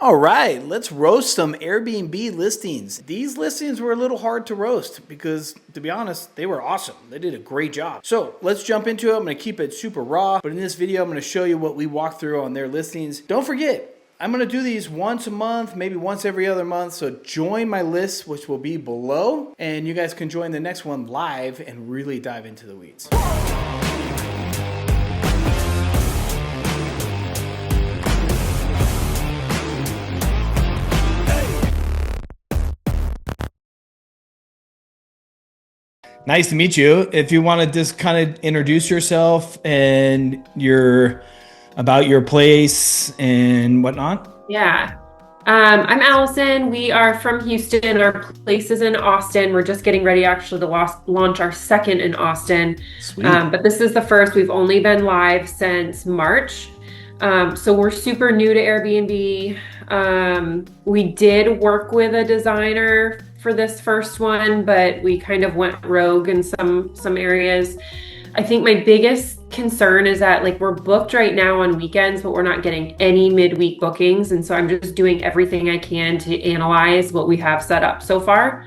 All right, let's roast some Airbnb listings. These listings were a little hard to roast because, to be honest, they were awesome. They did a great job. So let's jump into it. I'm going to keep it super raw, but in this video, I'm going to show you what we walked through on their listings. Don't forget, I'm going to do these once a month, maybe once every other month. So join my list, which will be below, and you guys can join the next one live and really dive into the weeds. Nice to meet you. If you want to just kind of introduce yourself and about your place and whatnot. Yeah. I'm Allison. We are from Houston. Our place is in Austin. We're just getting ready actually to launch our second in Austin. Sweet. But this is the first. We've only been live since March. So we're super new to Airbnb. We did work with a designer for this first one, but we kind of went rogue in some areas. I think my biggest concern is that we're booked right now on weekends, but we're not getting any midweek bookings. And so I'm just doing everything I can to analyze what we have set up so far.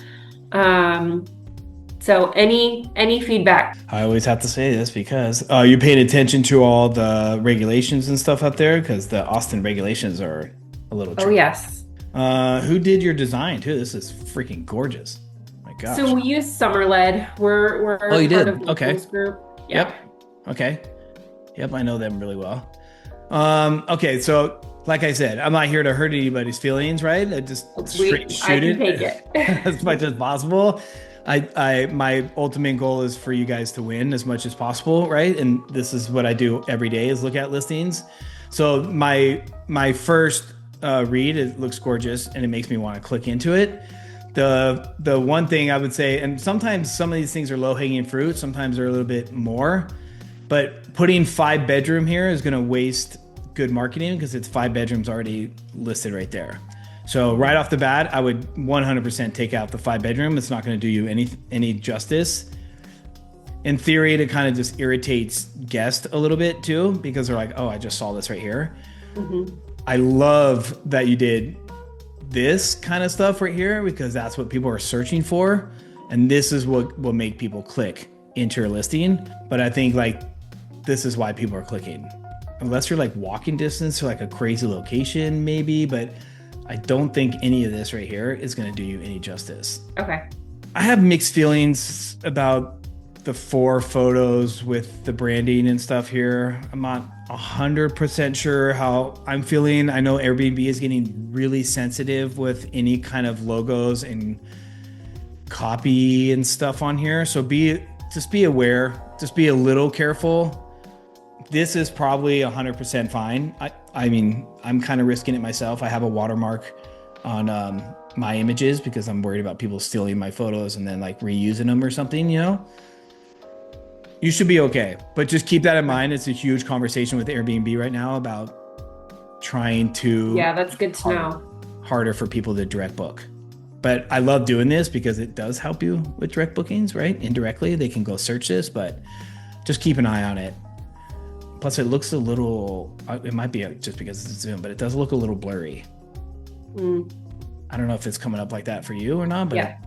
So any feedback? I always have to say this because you paid attention to all the regulations and stuff out there, because the Austin regulations are a little tricky. Oh, yes. Who did your design too? This is freaking gorgeous. My gosh. So we use Summerled. We're Oh, you part did? of the Okay. group. Yeah. Yep. Okay. Yep, I know them really well. Okay, so like I said, I'm not here to hurt anybody's feelings, right? I just straight shoot it take it. as much as possible. My ultimate goal is for you guys to win as much as possible, right? And this is what I do every day, is look at listings. So my first read, it looks gorgeous and it makes me want to click into it. The one thing I would say, and sometimes some of these things are low-hanging fruit, sometimes they're a little bit more, but putting 5-bedroom here is going to waste good marketing because it's 5 bedrooms already listed right there. So right off the bat, I would 100% take out the 5-bedroom. It's not going to do you any justice. In theory, it kind of just irritates guests a little bit too, because they're like, oh, I just saw this right here. Mm-hmm. I love that you did this kind of stuff right here, because that's what people are searching for. And this is what will make people click into your listing. But I think this is why people are clicking. Unless you're walking distance to a crazy location maybe, but I don't think any of this right here is going to do you any justice. Okay. I have mixed feelings about the 4 photos with the branding and stuff here. I'm not 100% sure how I'm feeling. I know Airbnb is getting really sensitive with any kind of logos and copy and stuff on here. So just be aware, just be a little careful. This is probably 100% fine. I mean, I'm kind of risking it myself. I have a watermark on my images because I'm worried about people stealing my photos and then reusing them or something, you know? You should be okay, but just keep that in mind. It's a huge conversation with Airbnb right now about trying to... Yeah, that's good to know. Harder for people to direct book. But I love doing this because it does help you with direct bookings, right? Indirectly, they can go search this, but just keep an eye on it. Plus, it looks a little... It might be just because it's Zoom, but it does look a little blurry. I don't know if it's coming up like that for you or not, but yeah.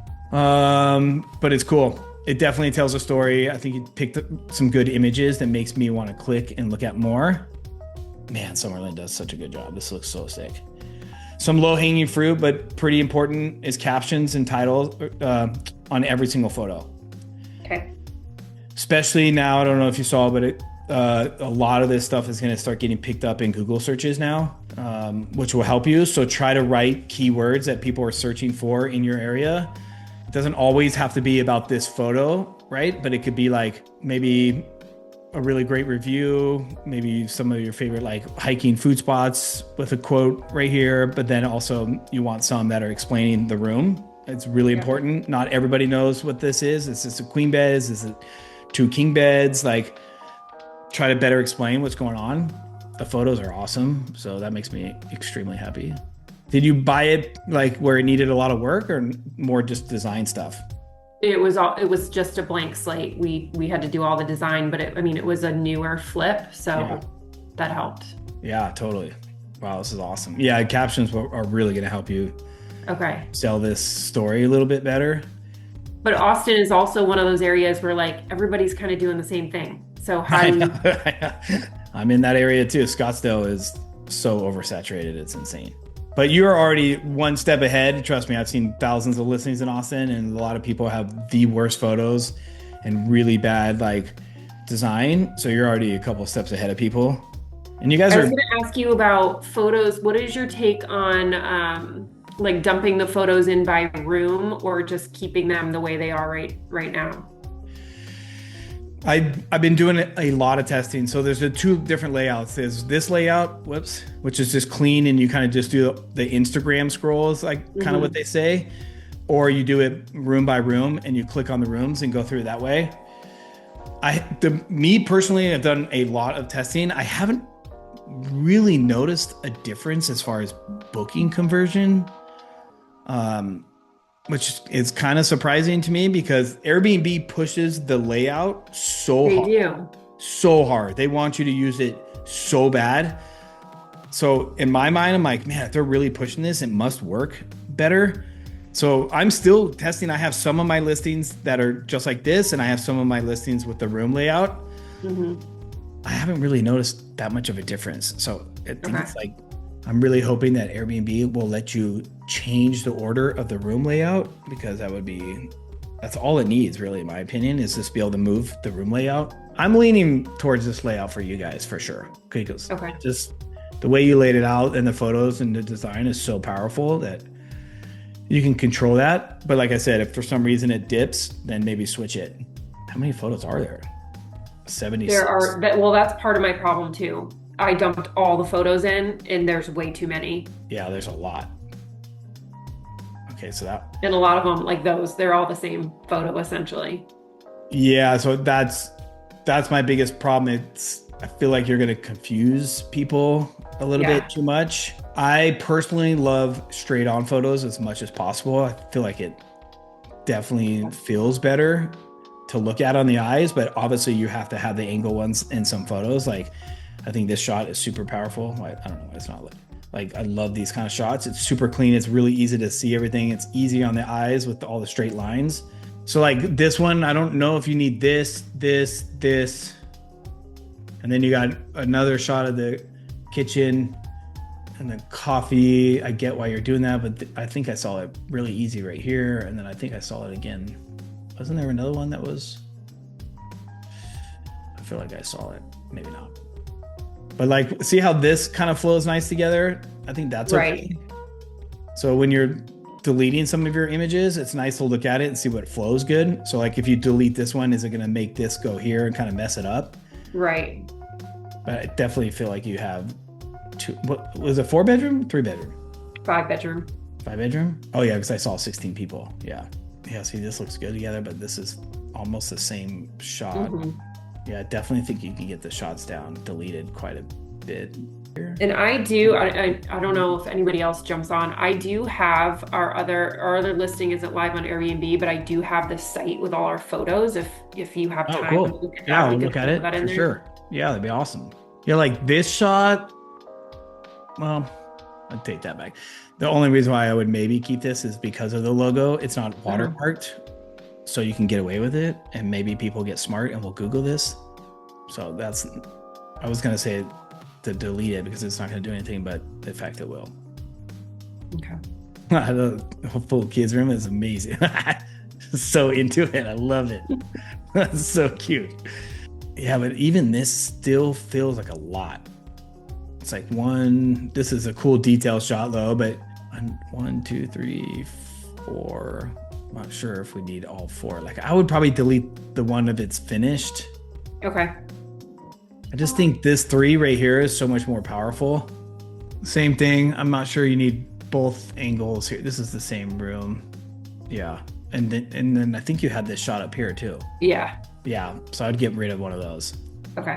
But it's cool. It definitely tells a story. I think you picked up some good images that makes me want to click and look at more. Man, Summerlin does such a good job. This looks so sick. Some low-hanging fruit, but pretty important, is captions and titles on every single photo. Okay. Especially now, I don't know if you saw, but a lot of this stuff is going to start getting picked up in Google searches now, which will help you. So try to write keywords that people are searching for in your area. Doesn't always have to be about this photo, right? But it could be maybe a really great review, maybe some of your favorite hiking food spots with a quote right here, but then also you want some that are explaining the room. It's really important. Not everybody knows what this is. Is this a queen bed? Is this 2 king beds? Try to better explain what's going on. The photos are awesome, so that makes me extremely happy. Did you buy it where it needed a lot of work, or more just design stuff? It was just a blank slate. We had to do all the design, but it was a newer flip, so that helped. Yeah, totally. Wow, this is awesome. Yeah, captions are really going to help you Okay. sell this story a little bit better. But Austin is also one of those areas where like everybody's kind of doing the same thing. So how I do know. we, I'm in that area too. Scottsdale is so oversaturated. It's insane. But you're already one step ahead. Trust me, I've seen thousands of listings in Austin, and a lot of people have the worst photos and really bad like design. So you're already a couple steps ahead of people. And you guys I was are, going to ask you about photos. What is your take on like dumping the photos in by room or just keeping them the way they are right now? I've been doing a lot of testing. So there's the two different layouts. There's this layout, which is just clean and you kind of just do the Instagram scrolls, like kind of what they say, or you do it room by room and you click on the rooms and go through it that way. Me personally, I've done a lot of testing. I haven't really noticed a difference as far as booking conversion, which is kind of surprising to me because Airbnb pushes the layout They do. so hard. They want you to use it so bad. So in my mind, I'm like, man, if they're really pushing this, it must work better. So I'm still testing. I have some of my listings that are just like this, and I have some of my listings with the room layout. I haven't really noticed that much of a difference. So I think it's like, I'm really hoping that Airbnb will let you change the order of the room layout because that's all it needs really, in my opinion, is just be able to move the room layout. I'm leaning towards this layout for you guys for sure. Because just the way you laid it out and the photos and the design is so powerful that you can control that. But like I said, if for some reason it dips, then maybe switch it. How many photos are there? 76. Well, that's part of my problem too. I dumped all the photos in and there's way too many. Yeah, there's a lot. Okay, and a lot of them, like those, they're all the same photo essentially. Yeah, so that's my biggest problem. I feel like you're going to confuse people a little bit too much. I personally love straight on photos as much as possible. I feel like it definitely feels better to look at on the eyes, but obviously you have to have the angle ones in some photos. Like I think this shot is super powerful. I don't know. It's not like I love these kind of shots. It's super clean. It's really easy to see everything. It's easy on the eyes with all the straight lines. So like this one, I don't know if you need this. And then you got another shot of the kitchen and then coffee. I get why you're doing that, but I think I saw it really easy right here. And then I think I saw it again. Wasn't there another one that was? I feel like I saw it. Maybe not. But like, see how this kind of flows nice together? I think that's okay. So when you're deleting some of your images, it's nice to look at it and see what flows good. So like if you delete this one, is it going to make this go here and kind of mess it up? Right. But I definitely feel like you have what was it, 4-bedroom, 3-bedroom? 5-bedroom. 5-bedroom? Oh yeah, because I saw 16 people. Yeah. Yeah, see, this looks good together, but this is almost the same shot. Yeah, I definitely think you can get the shots down deleted quite a bit here. And I don't know if anybody else jumps on. I do have our other listing isn't live on Airbnb, but I do have the site with all our photos. If you have time to look at that, I'll look at it for sure. Yeah, that'd be awesome. Yeah, like this shot. Well, I'd take that back. The only reason why I would maybe keep this is because of the logo. It's not watermarked, so you can get away with it. And maybe people get smart and will Google this. So I was going to say to delete it because it's not going to do anything, but the fact it will. Okay. The full kids room is amazing. So into it. I love it. That's so cute. Yeah, but even this still feels like a lot. It's like this is a cool detail shot though, but 1, 2, 3, 4. I'm not sure if we need all 4. Like I would probably delete the one if it's finished. Okay. I just think this 3 right here is so much more powerful. Same thing. I'm not sure you need both angles here. This is the same room. Yeah. And then I think you had this shot up here too. Yeah. Yeah. So I'd get rid of one of those. Okay.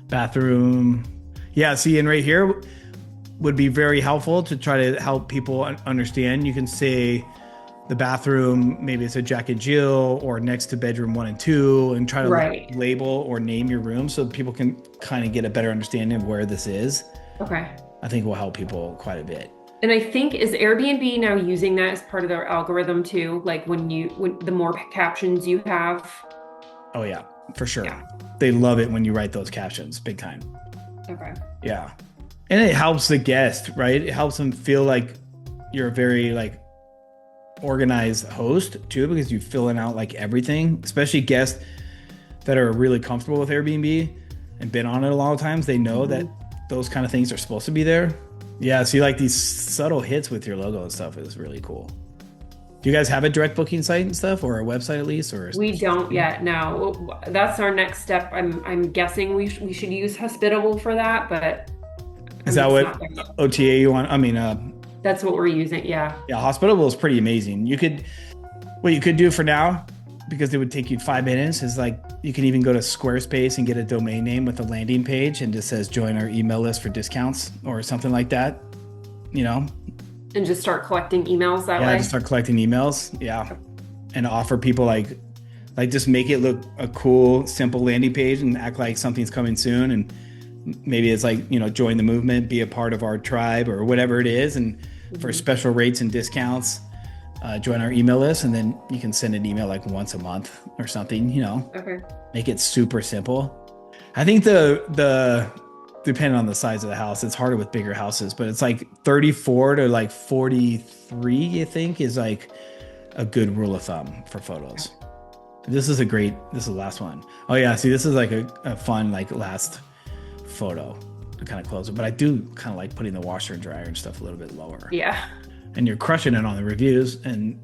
Bathroom. Yeah, see, and right here would be very helpful to try to help people understand. You can say the bathroom, maybe it's a Jack and Jill or next to bedroom 1 and 2 and try to label or name your room so people can kind of get a better understanding of where this is. Okay. I think will help people quite a bit. And I think is Airbnb now using that as part of their algorithm too? Like when the more captions you have. Oh yeah, for sure. Yeah. They love it when you write those captions, big time. Okay. Yeah. And it helps the guest, right? It helps them feel like you're a very like organized host too, because you filling out like everything, especially guests that are really comfortable with Airbnb and been on it a lot of times. They know that those kind of things are supposed to be there. Yeah, so you like these subtle hits with your logo and stuff is really cool. Do you guys have a direct booking site and stuff, or a website at least? Or We don't yet. No, that's our next step. I'm guessing we should use Hospitable for that, but is that what OTA you want? I mean, that's what we're using. Yeah. Yeah, Hospitable is pretty amazing. What you could do for now, because it would take you 5 minutes, is like you can even go to Squarespace and get a domain name with a landing page and just says join our email list for discounts or something like that, And just start collecting emails that way. Yeah, just start collecting emails. Yeah. And offer people like just make it look a cool, simple landing page and act like something's coming soon. And maybe it's like, join the movement, be a part of our tribe or whatever it is. And for special rates and discounts, join our email list, and then you can send an email like once a month or something, Okay. Make it super simple. I think the depending on the size of the house, it's harder with bigger houses, but it's like 34 to like 43, I think, is like a good rule of thumb for photos. This is the last one. Oh yeah, see, this is like a fun like last photo to kind of close it, but I do kind of like putting the washer and dryer and stuff a little bit lower. Yeah. And you're crushing it on the reviews, and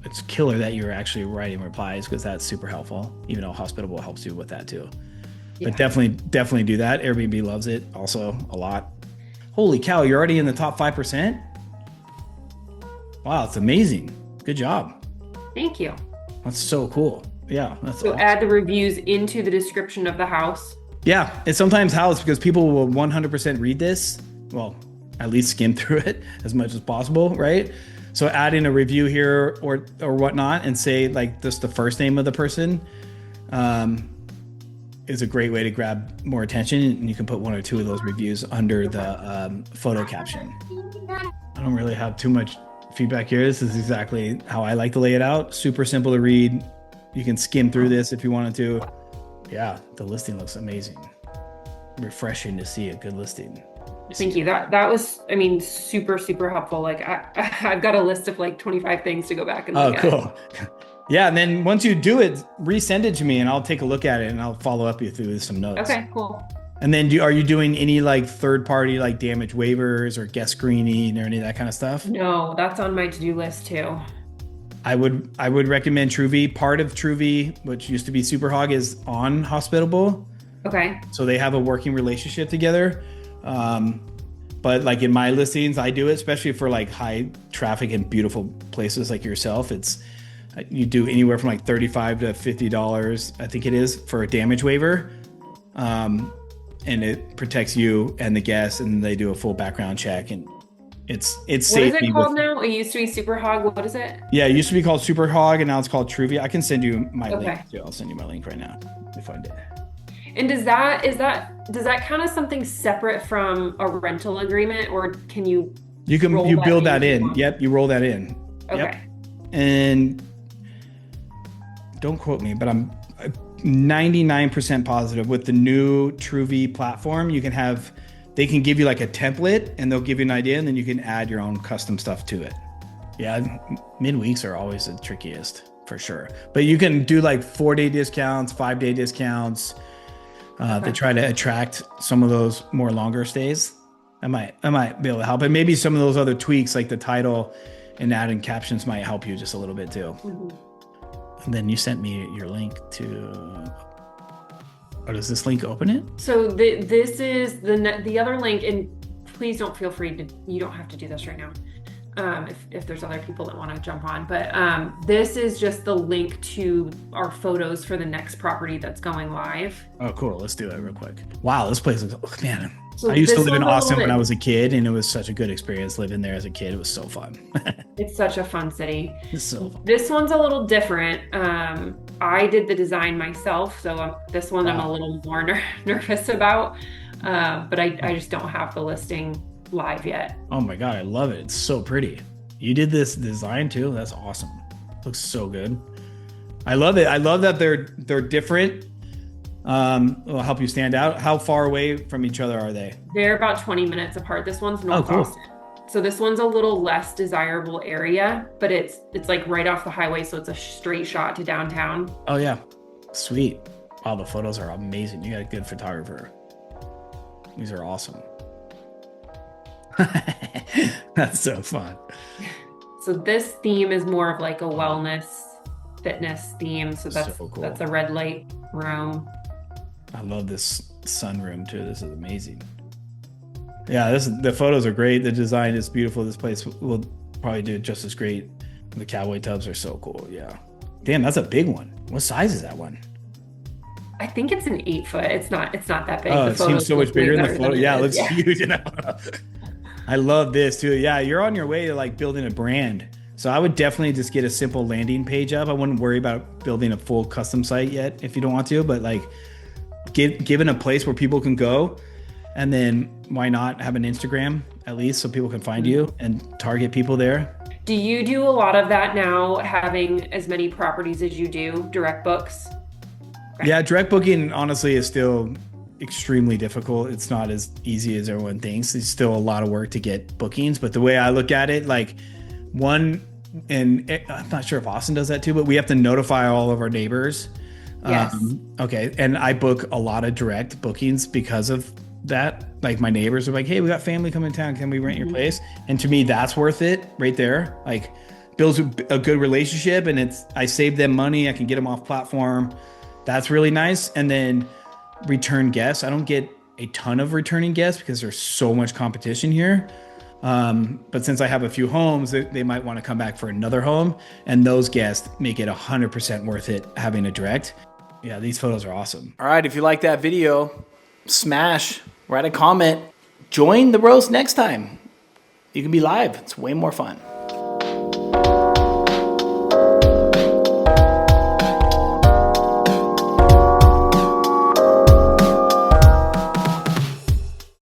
it's killer that you're actually writing replies, because that's super helpful, even though Hospitable helps you with that too. Yeah. But definitely do that. Airbnb loves it also a lot. Holy cow, you're already in the top 5%? Wow, it's amazing. Good job. Thank you. That's so cool. Yeah, that's so awesome. Add the reviews into the description of the house. Yeah, it sometimes helps because people will 100% read this. Well, at least skim through it as much as possible, right? So add in a review here or whatnot and say like just the first name of the person is a great way to grab more attention, and you can put one or two of those reviews under the photo caption. I don't really have too much feedback here. This is exactly how I like to lay it out. Super simple to read. You can skim through this if you wanted to. Yeah, the listing looks amazing. Refreshing to see a good listing. Thank you. That was, super, super helpful. Like I've got a list of like 25 things to go back and look at. Oh, cool. Yeah, and then once you do it, resend it to me and I'll take a look at it and I'll follow up you through some notes. Okay, cool. And then are you doing any like third party like damage waivers or guest screening or any of that kind of stuff? No, that's on my to-do list too. I would recommend TrueV. Part of TrueV, which used to be Superhog, is on Hospitable. Okay. So they have a working relationship together. But like in my listings, I do it, especially for like high traffic and beautiful places like yourself. You do anywhere from like $35 to $50, I think it is, for a damage waiver. And it protects you and the guests, and they do a full background check, and it's safe. What is it called now? It used to be Superhog. What is it? Yeah, it used to be called Superhog, and now it's called TrueV. I can send you my link too. I'll send you my link right now. Let me find it. And does that count as something separate from a rental agreement, or can you build that in? Yep, you roll that in. Okay. Yep. And don't quote me, but I'm 99% positive with the new TrueV platform, they can give you like a template and they'll give you an idea, and then you can add your own custom stuff to it. Yeah, midweeks are always the trickiest for sure. But you can do like 4-day discounts, 5-day discounts. They try to attract some of those more longer stays. I might be able to help. And maybe some of those other tweaks like the title and adding captions might help you just a little bit too. Mm-hmm. And then you sent me your link to... Oh, does this link open it? So this is the other link, and please don't feel free to, you don't have to do this right now. If there's other people that want to jump on, but this is just the link to our photos for the next property that's going live. Oh, cool. Let's do it real quick. Wow, this place looks, man. So I used to live in Austin when I was a kid, and it was such a good experience living there as a kid. It was so fun. It's such a fun city. It's so fun. This one's a little different. I did the design myself, so this one I'm a little more nervous about, but I just don't have the listing live yet. Oh my God, I love it. It's so pretty. You did this design too? That's awesome. Looks so good. I love it. I love that they're different. It'll help you stand out. How far away from each other are they? They're about 20 minutes apart. This one's North cool. Austin. So this one's a little less desirable area, but it's like right off the highway, so it's a straight shot to downtown. Oh yeah. Sweet. Wow, the photos are amazing. You got a good photographer. These are awesome. That's so fun. So this theme is more of like a wellness, fitness theme. So that's So cool. that's a red light room. I love this sunroom too. This is amazing. Yeah, the photos are great. The design is beautiful. This place will probably do just as great. The cowboy tubs are so cool. Yeah. Damn, that's a big one. What size is that one? I think it's an 8-foot. It's not that big. Oh, The it seems photos so much look way bigger in the better photo. than Yeah, it it looks is. huge. I love this too. Yeah, you're on your way to like building a brand. So I would definitely just get a simple landing page up. I wouldn't worry about building a full custom site yet if you don't want to, but like given a place where people can go, and then why not have an Instagram at least so people can find you and target people there. Do you do a lot of that now, having as many properties as you do, direct books? Yeah, direct booking honestly is still extremely difficult. It's not as easy as everyone thinks. It's still a lot of work to get bookings. But the way I look at it, like and I'm not sure if Austin does that too, but we have to notify all of our neighbors. Yes. Okay. And I book a lot of direct bookings because of that. Like my neighbors are like, hey, we got family coming to town. Can we rent your place? And to me, that's worth it right there. Like builds a good relationship, and I save them money. I can get them off platform. That's really nice. And then return guests. I don't get a ton of returning guests because there's so much competition here. But since I have a few homes, they might want to come back for another home, and those guests make it 100% worth it having a direct. Yeah, these photos are awesome. All right, if you like that video, smash, write a comment, join the roast next time. You can be live. It's way more fun.